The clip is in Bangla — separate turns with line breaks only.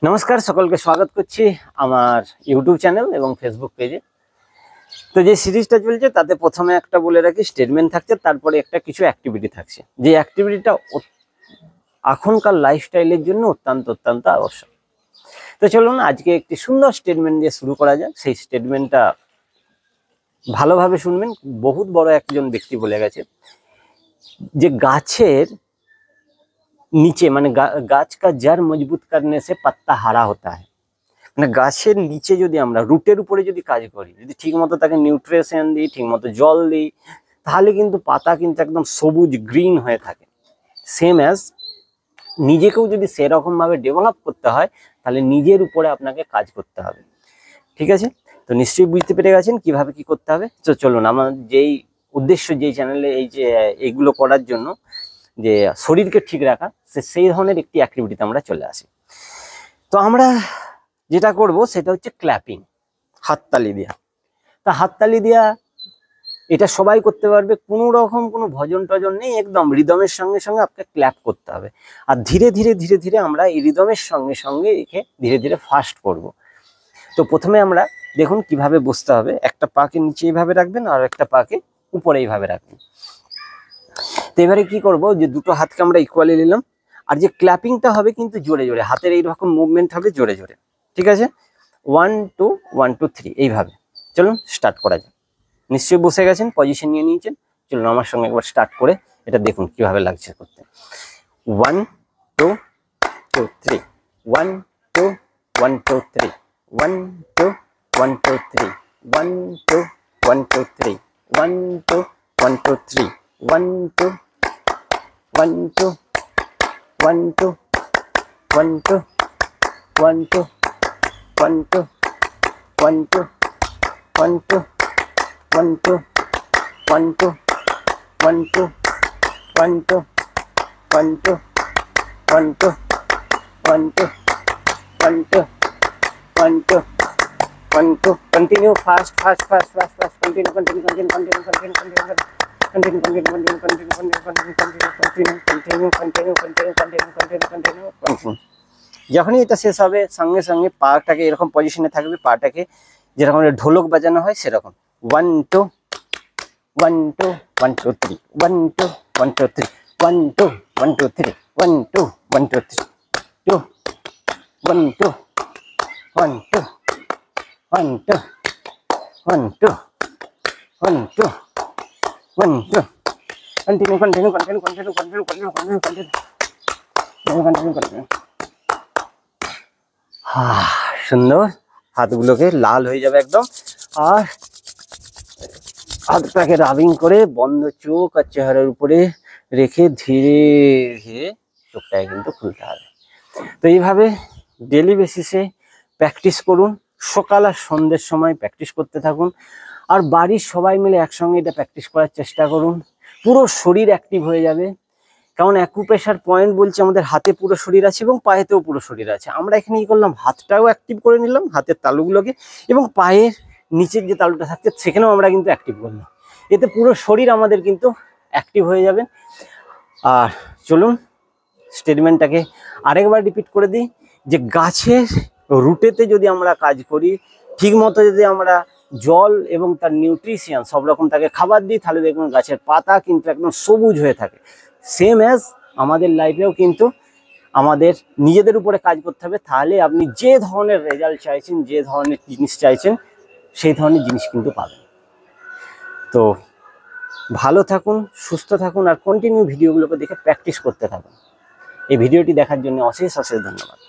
নমস্কার, সকলকে স্বাগত করছি আমার ইউটিউব চ্যানেল এবং ফেসবুক পেজে। তো যে সিরিজটা চলছে তাতে প্রথমে একটা বলে রাখি, স্টেটমেন্ট থাকছে, তারপরে একটা কিছু অ্যাক্টিভিটি থাকছে। যে অ্যাক্টিভিটিটা এখনকার লাইফস্টাইলের জন্য অত্যন্ত আবশ্যক। তো চলুন আজকে একটি সুন্দর স্টেটমেন্ট দিয়ে শুরু করা যাক। সেই স্টেটমেন্টটা ভালোভাবে শুনবেন। বহুত বড় একজন ব্যক্তি বলে গেছে যে গাছের নিচে মানে গাছ কা জড় মজবুত করনে সে পাত্তা হারা হতা হয়। মানে গাছের নিচে যদি আমরা রুটের উপরে যদি কাজ করি, যদি ঠিকমতো তাকে নিউট্রিশন দিই, ঠিকমতো জল দিই, তাহলে কিন্তু পাতা কিন্তু একদম সবুজ গ্রিন হয়ে থাকে। সেম অ্যাজ নিজেকেও যদি সেরকম ভাবে ডেভেলপ করতে হয় তাহলে নিজের উপরে আপনাকে কাজ করতে হবে। ঠিক আছে, তো নিশ্চয়ই বুঝতে পেরে গেছেন কিভাবে কি করতে হবে। তো চলুন, আমার যেই উদ্দেশ্য, যেই চ্যানেলে এই যে এইগুলো করার জন্য, যে শরীরকে ঠিক রাখা, সেই ধরনের একটি অ্যাক্টিভিটিতে আমরা চলে আসি। তো আমরা যেটা করব সেটা হচ্ছে ক্ল্যাপিং, হাততালি দেওয়া। তা হাততালি দেওয়া এটা সবাই করতে পারবে, কোনো রকম কোনো ভজন টজন নেই, একদম রিদমের সঙ্গে সঙ্গে আপনাকে ক্ল্যাপ করতে হবে। আর ধীরে ধীরে আমরা এই রিদমের সঙ্গে সঙ্গে একে ধীরে ধীরে ফাস্ট করব। তো প্রথমে আমরা দেখুন কিভাবে বসতে হবে। একটা পাকে নিচে এইভাবে রাখবেন আর একটা পাকে উপরে এইভাবে রাখবেন। তো এবারে কি করব, যে দুটো হাতকে আমরা ইকুয়ালি নিলাম, আর যে ক্ল্যাপিংটা হবে কিন্তু জোরে জোরে, হাতের এইরকম মুভমেন্ট হবে জোরে জোরে। ঠিক আছে, 1 2 1 2 3 এইভাবে। চলুন স্টার্ট করা যাক। নিশ্চয়ই বসে গেছেন, পজিশন নিয়ে নিয়েছেন। চলুন আমার সঙ্গে একবার স্টার্ট করে এটা দেখুন কিভাবে লাগছে করতে। 1 2 2 3 1 2 1 2 3 1 2 1 2 3 1 2 1 2 3 1 2 1 2 3 1 2 1 2 1 2 1 2 1 2 1 2 1 2 1 2 1 2 1 2 1 2 1 2 1 2 1 2 1 2 1 2 1 2 1 2 continue fast continue যখনই এটা শেষ হবে সঙ্গে সঙ্গে পাটাকে এরকম পজিশনে থাকবে, পাটাকে যেরকম ঢোলক বাজানো হয় সেরকম 1 2 1 2 1 2 3 1 2 1 2 3 1 2 1 2 3 1 2 1 2 3 2 1 2 1 2 1 2 1 2 1 2 1 2 continue সুন্দর। হাতগুলোকে লাল হয়ে যাবে একদম, আর হাতটাকে রাবিং করে বন্ধ চোখ আর চেহারার উপরে রেখে ধীরে ধীরে চোখটাকে কিন্তু খুলতে হবে। তো এইভাবে ডেলি বেসিসে প্র্যাকটিস করুন। সকাল আর সন্ধ্যের সময় প্র্যাকটিস করতে থাকুন, আর বাড়ির সবাই মিলে একসঙ্গে এটা প্র্যাকটিস করার চেষ্টা করুন। পুরো শরীর অ্যাক্টিভ হয়ে যাবে, কারণ অ্যাকুপ্রেশার পয়েন্ট বলছে আমাদের হাতে পুরো শরীর আছে এবং পায়েতেও পুরো শরীর আছে। আমরা এখানে কি করলাম, হাতটাও অ্যাক্টিভ করে নিলাম, হাতের তালুগুলোকে, এবং পায়ের নিচের যে তালুটা থাকছে সেখানেও আমরা কিন্তু অ্যাক্টিভ করলাম। এতে পুরো শরীর আমাদের কিন্তু অ্যাক্টিভ হয়ে যাবে। আর চলুন স্টেটমেন্টটাকে আরেকবার রিপিট করে দিই, যে গাছের রুটেতে যদি আমরা কাজ করি, ঠিকমতো যদি আমরা জল এবং তার নিউট্রিশন সব রকম তাকে খাবার দিই, তাহলে দেখুন গাছের পাতা কিন্তু একদম সবুজ হয়ে থাকে। সেম অ্যাজ আমাদের লাইফেও কিন্তু আমাদের নিজেদের উপরে কাজ করতে হবে, তাহলে আপনি যে ধরনের রেজাল্ট চাইছেন, যে ধরনের জিনিস চাইছেন, সেই ধরনের জিনিস কিন্তু পাবেন। তো ভালো থাকুন, সুস্থ থাকুন, আর কন্টিনিউ ভিডিওগুলোকে দেখে প্র্যাকটিস করতে থাকুন। এই ভিডিওটি দেখার জন্য অশেষ ধন্যবাদ।